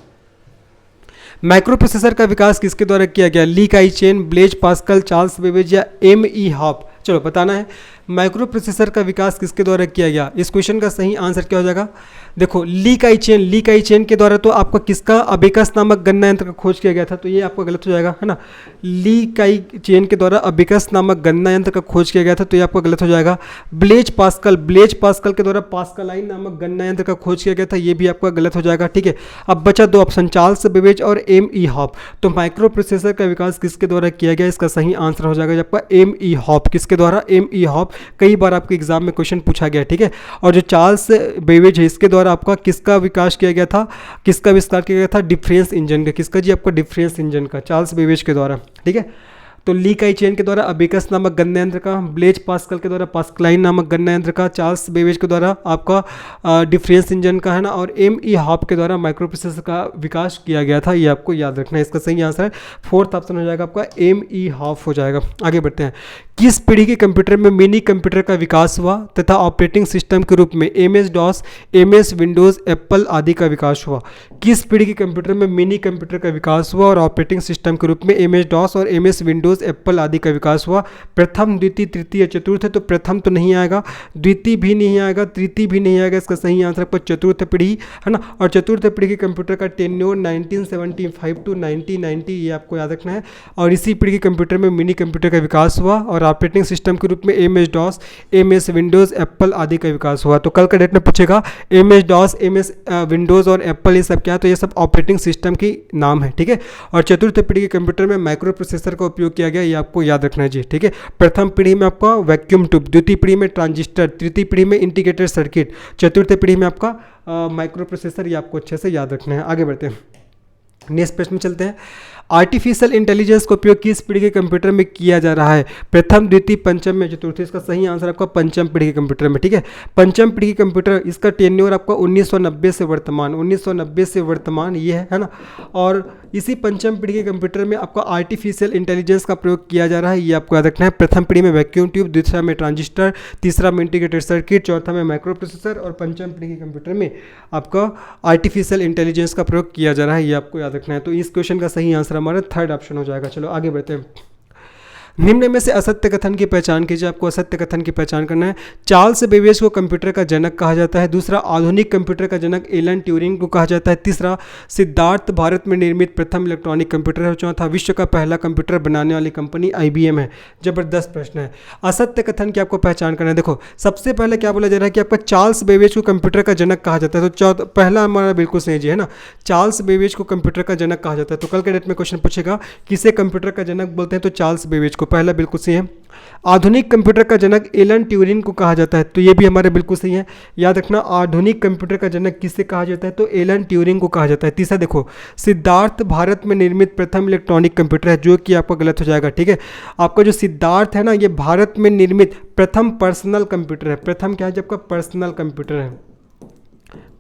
माइक्रो प्रोसेसर का विकास किसके द्वारा किया गया? ली काई chain, Blaise Pascal, Charles Babbage या M.E. हॉप? चलो बताना है। माइक्रो प्रोसेसर का विकास किसके द्वारा किया गया? इस क्वेश्चन का सही आंसर क्या हो जाएगा? देखो ली काई चेन के द्वारा तो आपका किसका अबेकस नामक गणना यंत्र का खोज किया गया था, तो ये आपका गलत हो जाएगा, है ना। ली काई चेन के द्वारा अबेकस नामक गणना यंत्र का खोज किया गया था, तो ये आपका गलत हो जाएगा। ब्लेज पास्कल के द्वारा पास्कलाइन नामक गणना यंत्र का खोज किया गया था, ये भी आपका गलत हो जाएगा, ठीक है। अब बचा दो ऑप्शन, चार्ल्स बेबेज और एम.ई. हॉप। तो माइक्रो प्रोसेसर का विकास किसके द्वारा किया गया? इसका सही आंसर हो जाएगा आपका एम.ई. हॉप। किसके द्वारा? एम.ई. हॉप। कई बार आपके एग्जाम में क्वेश्चन पूछा गया, ठीक है। और जो चार्ल्स बेबेज है, इसके द्वारा आपका किसका विकास किया गया था, किसका विस्तार किया गया था? डिफरेंस इंजन का। किसका जी? आपका डिफरेंस इंजन का, चार्ल्स बेबेज के द्वारा, ठीक है। तो ली काई चेन के द्वारा अबेकस नामक गणना यंत्र का, ब्लेज पास्कल के द्वारा पास्कलाइन नामक गणना यंत्र का, चार्ल्स बेबेज के द्वारा आपका डिफरेंस इंजन का, है ना, और एम.ई. हॉप के द्वारा माइक्रो प्रोसेसर का विकास किया गया था। ये आपको याद रखना है। इसका सही आंसर है फोर्थ ऑप्शन हो जाएगा आपका एम.ई. हॉप हो जाएगा। आगे बढ़ते हैं। किस पीढ़ी के कंप्यूटर में मिनी कंप्यूटर का विकास हुआ तथा ऑपरेटिंग सिस्टम के रूप में MS DOS, MS Windows, Apple आदि का विकास हुआ? किस पीढ़ी के कंप्यूटर में मिनी कंप्यूटर का विकास हुआ और ऑपरेटिंग सिस्टम के रूप में MS DOS और MS विंडोज, एप्पल आदि का विकास हुआ? प्रथम, द्वितीय, तृतीय, चतुर्थ है, तो प्रथम तो नहीं आएगा, द्वितीय भी नहीं आएगा, तृतीय भी नहीं आएगा। इसका सही आंसर आपको चतुर्थ पीढ़ी, है ना। और चतुर्थ पीढ़ी के कंप्यूटर का टेन्योर 1975 टू 1990, ये आपको याद रखना है। और इसी पीढ़ी के कंप्यूटर में मिनी कंप्यूटर का विकास हुआ और ऑपरेटिंग सिस्टम के रूप में MS DOS, MS Windows, Apple आदि का विकास हुआ। तो कल का डेट में पूछेगा MS DOS, MS विंडोज और एप्पल ये सब क्या है? तो ये सब ऑपरेटिंग सिस्टम की नाम है, ठीक है। और चतुर्थ पीढ़ी के कंप्यूटर में माइक्रो प्रोसेसर का उपयोग किया गया, ये आपको याद रखना है जी, ठीक है। प्रथम पीढ़ी में आपका वैक्यूम ट्यूब, द्वितीय पीढ़ी में ट्रांजिस्टर, तृतीय पीढ़ी में इंटीग्रेटेड सर्किट, चतुर्थ पीढ़ी में आपका माइक्रो प्रोसेसर, ये आपको अच्छे से याद रखना है। आगे बढ़ते हैं, नेक्स्ट प्रश्न में चलते हैं। आर्टिफिशियल इंटेलिजेंस का उपयोग किस पीढ़ी के कंप्यूटर में किया जा रहा है? प्रथम, द्वितीय, पंचम में, चतुर्थ? इसका सही आंसर आपका पंचम पीढ़ी के कंप्यूटर में, ठीक है। पंचम पीढ़ी के कंप्यूटर, इसका टेन्योर आपका 1990 से वर्तमान, 1990 से वर्तमान ये है ना। और इसी पंचम पीढ़ी के कंप्यूटर में आपका आर्टिफिशियल इंटेलिजेंस का प्रयोग किया जा रहा है, ये आपको याद रखना है। प्रथम पीढ़ी में वैक्यूम ट्यूब, दूसरा में ट्रांजिस्टर, तीसरा में इंटीग्रेटेड सर्किट, चौथा में माइक्रो प्रोसेसर और पंचम पीढ़ी के कंप्यूटर में आपका आर्टिफिशियल इंटेलिजेंस का प्रयोग किया जा रहा है, ये आपको याद रखना है। तो इस क्वेश्चन का सही आंसर हमारा थर्ड ऑप्शन हो जाएगा। चलो आगे बढ़ते हैं। निम्न में से असत्य कथन की पहचान कीजिए। आपको असत्य कथन की पहचान करना है। चार्ल्स बेबेज को कंप्यूटर का जनक कहा जाता है। दूसरा, आधुनिक कंप्यूटर का जनक एलन ट्यूरिंग को कहा जाता है। तीसरा, सिद्धार्थ भारत में निर्मित प्रथम इलेक्ट्रॉनिक कंप्यूटर है। चौथा, विश्व का पहला कंप्यूटर बनाने वाली कंपनी IBM है। जबरदस्त प्रश्न है। असत्य कथन की आपको पहचान करना है। देखो सबसे पहले क्या बोला जा रहा है कि आपका चार्ल्स बेबेज को कंप्यूटर का जनक कहा जाता है, तो पहला हमारा बिल्कुल सही जी है ना, चार्ल्स बेबेज को कंप्यूटर का जनक कहा जाता है। तो कल के डेट में क्वेश्चन पूछेगा किसे कंप्यूटर का जनक बोलते हैं, तो चार्ल्स बेबेज को, पहला बिल्कुल सही है। आधुनिक कंप्यूटर का जनक एलन ट्यूरिंग को कहा जाता है, तो ये भी हमारे बिल्कुल सही है। याद रखना, आधुनिक कंप्यूटर का जनक किससे कहा जाता है, तो एलन ट्यूरिंग को कहा जाता है। तीसरा देखो, सिद्धार्थ भारत में निर्मित प्रथम इलेक्ट्रॉनिक कंप्यूटर है, जो कि आपका गलत हो जाएगा, ठीक है। आपका जो सिद्धार्थ है ना, ये भारत में निर्मित प्रथम पर्सनल कंप्यूटर है। प्रथम क्या है, जब का पर्सनल कंप्यूटर है,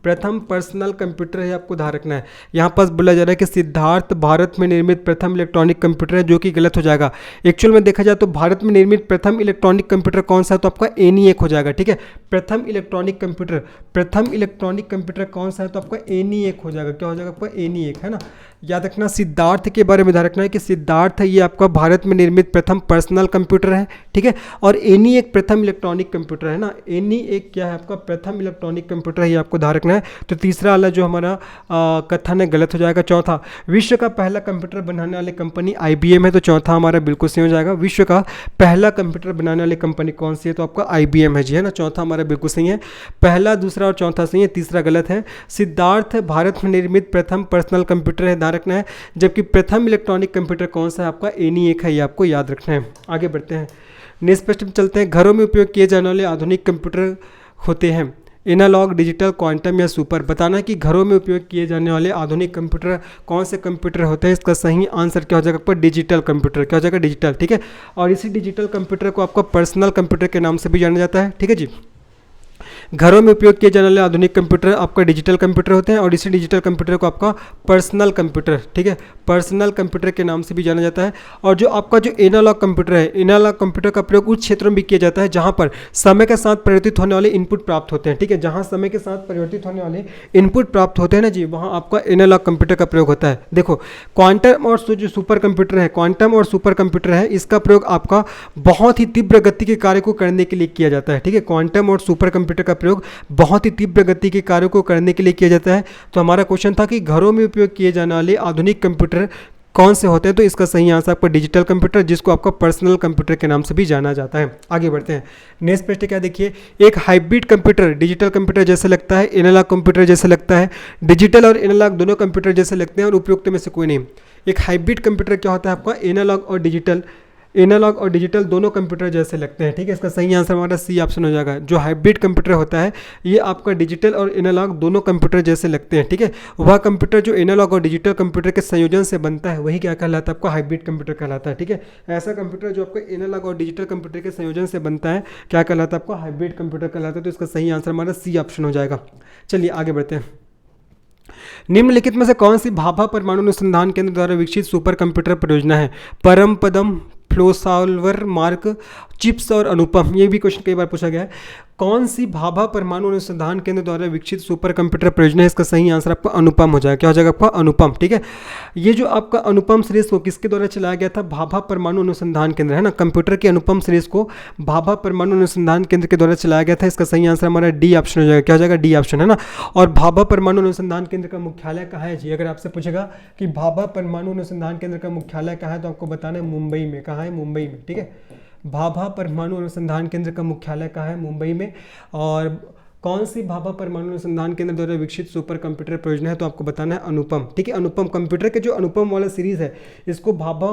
प्रथम पर्सनल कंप्यूटर है, आपको ध्यान रखना है। यहाँ पर बोला जा रहा है कि सिद्धार्थ भारत में निर्मित प्रथम इलेक्ट्रॉनिक कंप्यूटर है, जो कि गलत हो जाएगा। एक्चुअल में देखा जाए तो भारत में निर्मित प्रथम इलेक्ट्रॉनिक कंप्यूटर कौन सा है, तो आपका ENIAC हो जाएगा, ठीक है। प्रथम इलेक्ट्रॉनिक कंप्यूटर कौन सा है, तो आपका ENIAC हो जाएगा। क्या हो जाएगा, आपका ENIAC, है ना। याद रखना, सिद्धार्थ के बारे में ध्यान रखना है कि सिद्धार्थ है ये आपका भारत में निर्मित प्रथम पर्सनल कंप्यूटर है, ठीक है। और ENIAC प्रथम इलेक्ट्रॉनिक कंप्यूटर है ना। ENIAC क्या है, आपका प्रथम इलेक्ट्रॉनिक कंप्यूटर है, ये आपको ध्यान रखना है। तो तीसरा वाला जो हमारा कथन है गलत हो जाएगा। चौथा, विश्व का पहला कंप्यूटर बनाने वाली कंपनी IBM है, तो चौथा हमारा बिल्कुल सही हो जाएगा। विश्व का पहला कंप्यूटर बनाने वाली कंपनी कौन सी है, तो आपका IBM है जी, है ना। चौथा हमारा बिल्कुल सही है। पहला, दूसरा और चौथा सही है, तीसरा गलत है। सिद्धार्थ भारत में निर्मित प्रथम पर्सनल कंप्यूटर है, ध्यान रखना है। जबकि प्रथम इलेक्ट्रॉनिक कंप्यूटर कौन सा है, आपका ENIAC है, ये आपको याद रखना है। आगे बढ़ते हैं, नेक्स्ट प्रश्न में चलते हैं। घरों में उपयोग किए जाने वाले आधुनिक कंप्यूटर होते हैं एनालॉग, डिजिटल, क्वांटम या सुपर। बताना कि घरों में उपयोग किए जाने वाले आधुनिक कंप्यूटर कौन से कंप्यूटर होते हैं। इसका सही आंसर क्या हो जाएगा, आपका डिजिटल कंप्यूटर। क्या हो जाएगा, डिजिटल, ठीक है। और इसी डिजिटल कंप्यूटर को आपका पर्सनल कंप्यूटर के नाम से भी जाना जाता है, ठीक है जी। घरों में उपयोग किए जाने वाले आधुनिक कंप्यूटर आपका डिजिटल कंप्यूटर होते हैं और इसी डिजिटल कंप्यूटर को आपका पर्सनल कंप्यूटर, ठीक है, पर्सनल कंप्यूटर के नाम से भी जाना जाता है। और जो आपका जो एनालॉग कंप्यूटर है, एनालॉग कंप्यूटर का प्रयोग उस क्षेत्रों में भी किया जाता है जहां पर समय के साथ परिवर्तित होने वाले इनपुट प्राप्त होते हैं, ठीक है, जहां समय के साथ परिवर्तित होने वाले इनपुट प्राप्त होते हैं ना जी, वहां आपका एनालॉग कंप्यूटर का प्रयोग होता है। देखो क्वांटम और जो सुपर कंप्यूटर है, क्वांटम और सुपर कंप्यूटर है, इसका प्रयोग आपका बहुत ही तीव्र गति के कार्य को करने के लिए किया जाता है, ठीक है, क्वांटम और सुपर कंप्यूटर का प्रयोग बहुत ही तीव्र गति के कार्यों को करने के लिए किया जाता है। तो हमारा क्वेश्चन था कि घरों में उपयोग किए जाने वाले आधुनिक कंप्यूटर कौन से होते हैं, तो इसका सही आंसर आपका डिजिटल कंप्यूटर, जिसको आपका पर्सनल कंप्यूटर के नाम से भी जाना जाता है। आगे बढ़ते हैं, नेक्स्ट प्रश्न क्या देखिए, एक हाइब्रिड कंप्यूटर डिजिटल कंप्यूटर जैसे लगता है, एनालॉग कंप्यूटर जैसे लगता है, डिजिटल और एनालॉग दोनों कंप्यूटर जैसे लगते हैं और उपयुक्त में से कोई नहीं। एक हाइब्रिड कंप्यूटर क्या होता है आपका, एनालॉग और डिजिटल दोनों कंप्यूटर जैसे लगते हैं, ठीक है, इसका सही आंसर हमारा सी ऑप्शन हो जाएगा। जो हाइब्रिड कंप्यूटर होता है ये आपका डिजिटल और एनालॉग दोनों कंप्यूटर जैसे लगते हैं, ठीक है, वह कंप्यूटर जो एनालॉग और डिजिटल कंप्यूटर के संयोजन से बनता है वही क्या कहलाता है, आपका हाइब्रिड कंप्यूटर कहलाता है, ठीक है। ऐसा कंप्यूटर जो आपका एनालॉग और डिजिटल कंप्यूटर के संयोजन से बनता है क्या कहलाता है, आपका हाइब्रिड कंप्यूटर कहलाता है। तो इसका सही आंसर हमारा सी ऑप्शन हो जाएगा। चलिए आगे बढ़ते हैं, निम्नलिखित में से कौन सी भाभा परमाणु अनुसंधान केंद्र द्वारा विकसित सुपर कंप्यूटर परियोजना है, Paramapadam, flow solver, mark, chips और अनुपम। ये भी क्वेश्चन कई बार पूछा गया है। कौन सी भाभा परमाणु अनुसंधान केंद्र द्वारा विकसित सुपर कंप्यूटर परियोजना है, इसका सही आंसर आपका अनुपम हो जाएगा। क्या हो जाएगा आपका, अनुपम, ठीक है। ये जो आपका अनुपम सीरीज को किसके द्वारा चलाया गया था, भाभा परमाणु अनुसंधान केंद्र, है ना, कंप्यूटर की अनुपम सीरीज को भाभा परमाणु अनुसंधान केंद्र के द्वारा चलाया गया था। इसका सही आंसर हमारा डी ऑप्शन हो जाएगा। क्या हो जाएगा, डी ऑप्शन, है ना। और भाभा परमाणु अनुसंधान केंद्र का मुख्यालय कहाँ है जी, अगर आपसे पूछेगा कि भाभा परमाणु अनुसंधान केंद्र का मुख्यालय कहाँ है तो आपको बताना है मुंबई में। कहाँ है, मुंबई में, ठीक है। भाभा परमाणु अनुसंधान केंद्र का मुख्यालय कहाँ है, मुंबई में। और कौन सी भाभा परमाणु अनुसंधान केंद्र द्वारा विकसित सुपर कंप्यूटर परियोजना है तो आपको बताना है अनुपम, ठीक है। अनुपम कंप्यूटर के जो अनुपम वाला सीरीज है इसको भाभा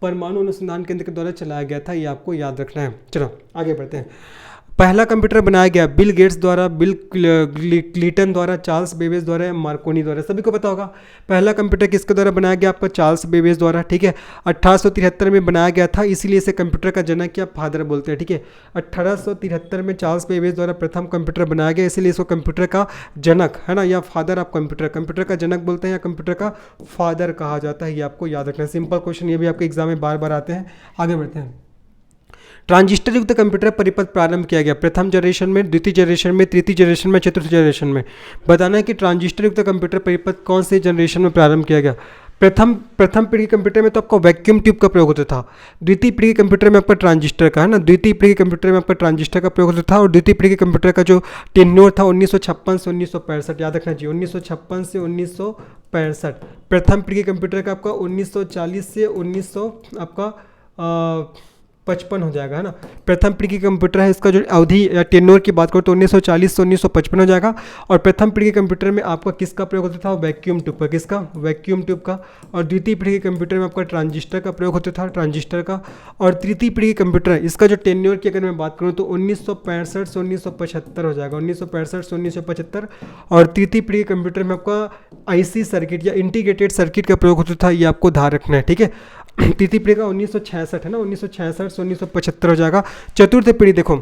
परमाणु अनुसंधान केंद्र के द्वारा चलाया गया था, ये आपको याद रखना है। चलो आगे बढ़ते हैं। पहला कंप्यूटर बनाया गया बिल गेट्स द्वारा, बिल क्लिंटन द्वारा, चार्ल्स बेबेज द्वारा या मार्कोनी द्वारा। सभी को पता होगा पहला कंप्यूटर किसके द्वारा बनाया गया, आपका चार्ल्स बेबेज द्वारा, ठीक है। 1873 में बनाया गया था, इसीलिए इसे कंप्यूटर का जनक या फादर बोलते हैं, ठीक है। 1873 में चार्ल्स बेबेज द्वारा प्रथम कंप्यूटर बनाया गया, इसीलिए इसको कंप्यूटर का जनक, है ना, या फादर ऑफ कंप्यूटर का जनक बोलते हैं या कंप्यूटर का फादर कहा जाता है। ये आपको याद रखना है। सिंपल क्वेश्चन, ये भी आपके एग्जाम में बार बार आते हैं। आगे बढ़ते हैं। ट्रांजिस्टर युक्त कंप्यूटर परिपथ प्रारंभ किया गया प्रथम जनरेशन में, द्वितीय जनरेशन में, तृतीय जनरेशन में, चतुर्थ जनरेशन में। बताना है कि ट्रांजिस्टर युक्त कंप्यूटर परिपथ कौन से जनरेशन में प्रारंभ किया गया। प्रथम पीढ़ी कंप्यूटर में तो आपका वैक्यूम ट्यूब का प्रयोग होता था। द्वितीय पीढ़ी कंप्यूटर में आपका ट्रांजिस्टर का, है ना, द्वितीय पीढ़ी कंप्यूटर में आपका ट्रांजिस्टर का प्रयोग होता था। और द्वितीय पीढ़ी कंप्यूटर का जो टेन्योर था 1956 से 1965, याद रखना चाहिए, 1956 से 1965। प्रथम पीढ़ी कंप्यूटर का आपका 1940 से 1900 आपका 55 हो जाएगा, है ना। प्रथम पीढ़ी की कंप्यूटर है, इसका जो अवधि या टेन्योर की बात करो तो 1940 से 1955 हो जाएगा। और प्रथम पीढ़ी के कंप्यूटर में आपका किसका प्रयोग होता था, वैक्यूम ट्यूब का। किसका, वैक्यूम ट्यूब का। और द्वितीय पीढ़ी के कंप्यूटर में आपका ट्रांजिस्टर का प्रयोग होता था, ट्रांजिस्टर का। और तृतीय पीढ़ी के कंप्यूटर, इसका जो टेन्योर की अगर मैं बात करूँ तो 1965 से 1975 हो जाएगा, 1965 से 1975। और तृतीय पीढ़ी के कंप्यूटर में आपका आईसी सर्किट या इंटीग्रेटेड सर्किट का प्रयोग होता था, ये आपको ध्यान रखना है, ठीक है। तृतीय पीढ़ी का 1966 है ना, 1966 से 1975 हो जाएगा। चतुर्थ पीढ़ी देखो,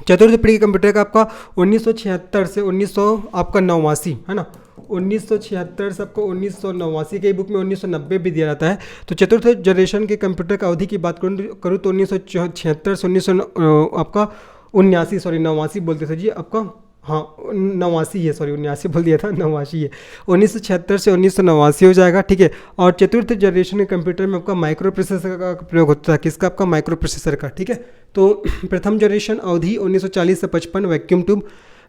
चतुर्थ पीढ़ी कंप्यूटर का आपका 1976 से 1900 आपका 89, है ना, 1976 से आपको 1989 के बुक में 1990 भी दिया जाता है। तो चतुर्थ जनरेशन के कंप्यूटर का अवधि की बात करूँ तो 1976 से 1900 आपका 89 बोलते थे जी आपका, हाँ 89 है, सॉरी 79 बोल दिया था, 89 है, 1976 से 1989 हो जाएगा, ठीक है। और चतुर्थ जनरेशन के कंप्यूटर में आपका माइक्रो प्रोसेसर का प्रयोग होता है। किसका, आपका माइक्रो प्रोसेसर का, ठीक है। तो प्रथम जनरेशन अवधि 1940 से 55 वैक्यूम ट्यूब,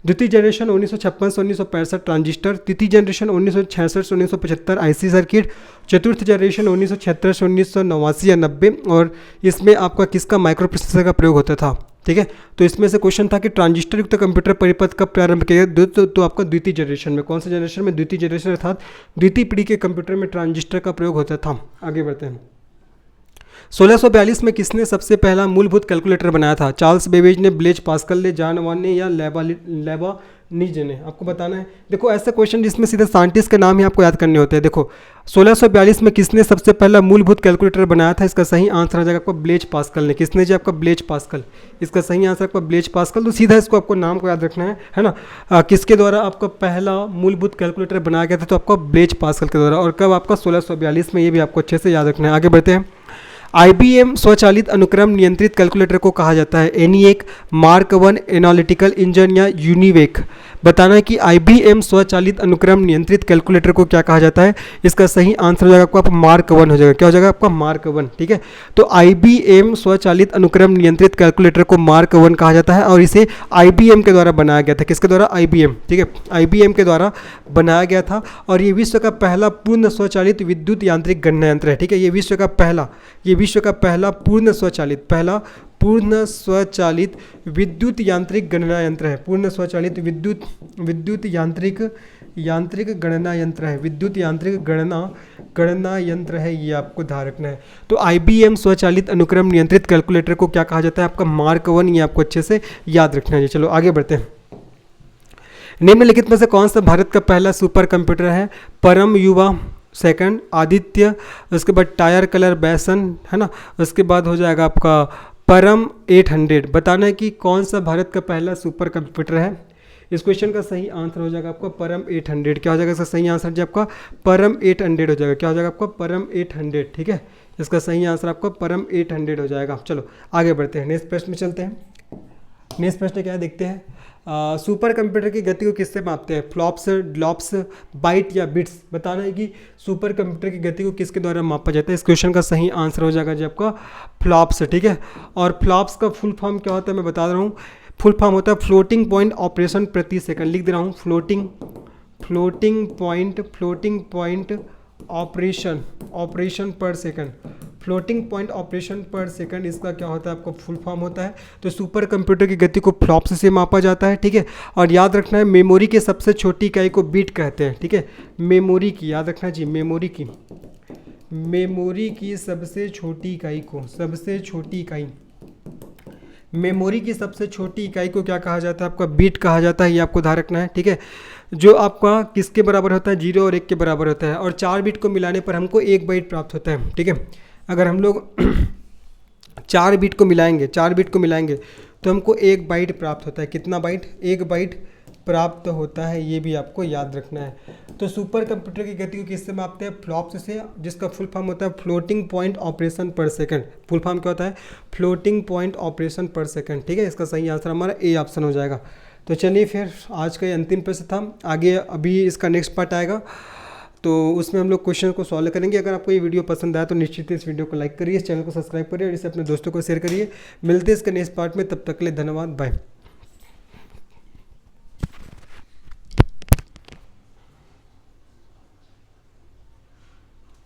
द्वितीय जनरेशन 1956 से 1965 ट्रांजिस्टर, तृतीय जनरेशन 1966 से 1975 आईसी सर्किट, चतुर्थ जनरेशन 1976 से 1989 या 90। और इसमें आपका किसका, माइक्रो प्रोसेसर का प्रयोग होता था, ठीक है। तो इसमें से क्वेश्चन था कि ट्रांजिस्टर युक्त कंप्यूटर परिपथ कब प्रारंभ किया गया, तो आपका द्वितीय जनरेशन में। कौन से जनरेशन में, द्वितीय जनरेशन, अर्थात द्वितीय पीढ़ी के कंप्यूटर में ट्रांजिस्टर का प्रयोग होता था। आगे बढ़ते हैं। 1642 में किसने सबसे पहला मूलभूत कैलकुलेटर बनाया था? चार्ल्स बेबेज ने, ब्लेज पास्कल ने, जॉन वान ने या लेबानिज ने? आपको बताना है। देखो ऐसा क्वेश्चन जिसमें सीधे साइंटिस्ट के नाम ही आपको याद करने होते हैं। देखो 1642 में किसने सबसे पहला मूलभूत कैलकुलेटर बनाया था? इसका सही आंसर आ जाएगा आपका ब्लेज पास्कल ने। किसने जी? आपका ब्लेज पास्कल। इसका सही आंसर आपका ब्लेज पास्कल। तो सीधा इसको आपको नाम को याद रखना है ना। किसके द्वारा आपका पहला मूलभूत कैलकुलेटर बनाया गया था? तो आपका ब्लेज पास्कल के द्वारा। और कब? आपका 1642 में। ये भी आपको अच्छे से याद रखना है। आगे बढ़ते हैं। IBM स्वचालित अनुक्रम नियंत्रित कैलकुलेटर को कहा जाता है ENIAC, मार्क 1 एनालिटिकल इंजन या यूनिवेक? बताना है कि IBM स्वचालित अनुक्रम नियंत्रित कैलकुलेटर को क्या कहा जाता है? इसका सही आंसर हो जाएगा आपका मार्क 1 हो जाएगा। क्या हो जाएगा आपका? मार्क 1। ठीक है, तो IBM स्वचालित अनुक्रम नियंत्रित कैलकुलेटर को मार्क 1 कहा जाता है और इसे IBM के द्वारा बनाया गया था। किसके द्वारा? IBM। ठीक है, IBM के द्वारा बनाया गया था और ये विश्व का पहला पूर्ण स्वचालित विद्युत यांत्रिक गणना यंत्र है। ठीक है, ये विश्व का पहला पूर्ण स्वचालित विद्युत यांत्रिक गणना यंत्र है। पूर्ण स्वचालित विद्युत यांत्रिक गणना यंत्र है। विद्युत यांत्रिक गणना यंत्र है, ये आपको ध्यान रखना है। तो IBM स्वचालित अनुक्रम नियंत्रित कैलकुलेटर को क्या कहा जाता है? आपका मार्क 1। ये आपको अच्छे से याद रखना है। चलो आगे बढ़ते हैं। निम्नलिखित में से कौन सा भारत का पहला सुपर कंप्यूटर है? परम युवा, सेकंड आदित्य, उसके बाद टायर कलर बेसन, है ना, उसके बाद हो जाएगा आपका परम 800। बताना है कि कौन सा भारत का पहला सुपर कंप्यूटर है। इस क्वेश्चन का सही आंसर हो जाएगा आपका परम 800। क्या हो जाएगा इसका सही आंसर? जी आपका परम 800 हो जाएगा। क्या हो जाएगा आपका? परम 800। ठीक है, इसका सही आंसर आपका परम 800 हो जाएगा। चलो आगे बढ़ते हैं, नेक्स्ट प्रश्न में चलते हैं। नेक्स्ट प्रश्न क्या है देखते हैं। सुपर कंप्यूटर की गति को किससे मापते हैं? फ्लॉप्स, ग्लॉप्स, बाइट या बिट्स? बताना है कि सुपर कंप्यूटर की गति को किसके द्वारा मापा जाता है। इस क्वेश्चन का सही आंसर हो जाएगा जी आपका फ्लॉप्स। ठीक है, और फ्लॉप्स का फुल फॉर्म क्या होता है मैं बता रहा हूँ। फुल फॉर्म होता है फ्लोटिंग पॉइंट ऑपरेशन प्रति सेकंड। लिख दे रहा हूँ, फ्लोटिंग पॉइंट ऑपरेशन पर सेकंड। फ्लोटिंग पॉइंट ऑपरेशन पर सेकंड, इसका क्या होता है? आपको फुल फॉर्म होता है। तो सुपर कंप्यूटर की गति को फ्लॉप्स से मापा जाता है। ठीक है, और याद रखना है मेमोरी की सबसे छोटी इकाई को बीट कहते हैं। ठीक है, मेमोरी की याद रखना जी, मेमोरी की सबसे छोटी इकाई को क्या कहा जाता है? आपका बीट कहा जाता है। ये आपको ध्यान रखना है। ठीक है, जो आपका किसके बराबर होता है? 0 और 1 के बराबर होता है। और 4 बिट को मिलाने पर हमको 1 बाइट प्राप्त होता है। ठीक है, अगर हम लोग 4 बिट को मिलाएंगे तो हमको 1 बाइट प्राप्त होता है। कितना बाइट? 1 बाइट प्राप्त होता है। ये भी आपको याद रखना है। तो सुपर कंप्यूटर की गति को किससे मापते हैं? फ्लॉप्स से, जिसका फुल फॉर्म होता है फ्लोटिंग पॉइंट ऑपरेशन पर सेकंड। फुल फॉर्म क्या होता है? फ्लोटिंग पॉइंट ऑपरेशन पर सेकंड। ठीक है, इसका सही आंसर हमारा ए ऑप्शन हो जाएगा। तो चलिए फिर आज का ये अंतिम प्रश्न था। आगे अभी इसका नेक्स्ट पार्ट आएगा, तो उसमें हम लोग क्वेश्चन को सॉल्व करेंगे। अगर आपको ये वीडियो पसंद आया तो निश्चित ही इस वीडियो को लाइक करिए, इस चैनल को सब्सक्राइब करिए और इसे अपने दोस्तों को शेयर करिए। मिलते हैं इसके नेक्स्ट पार्ट में, तब तक के लिए धन्यवाद, बाय।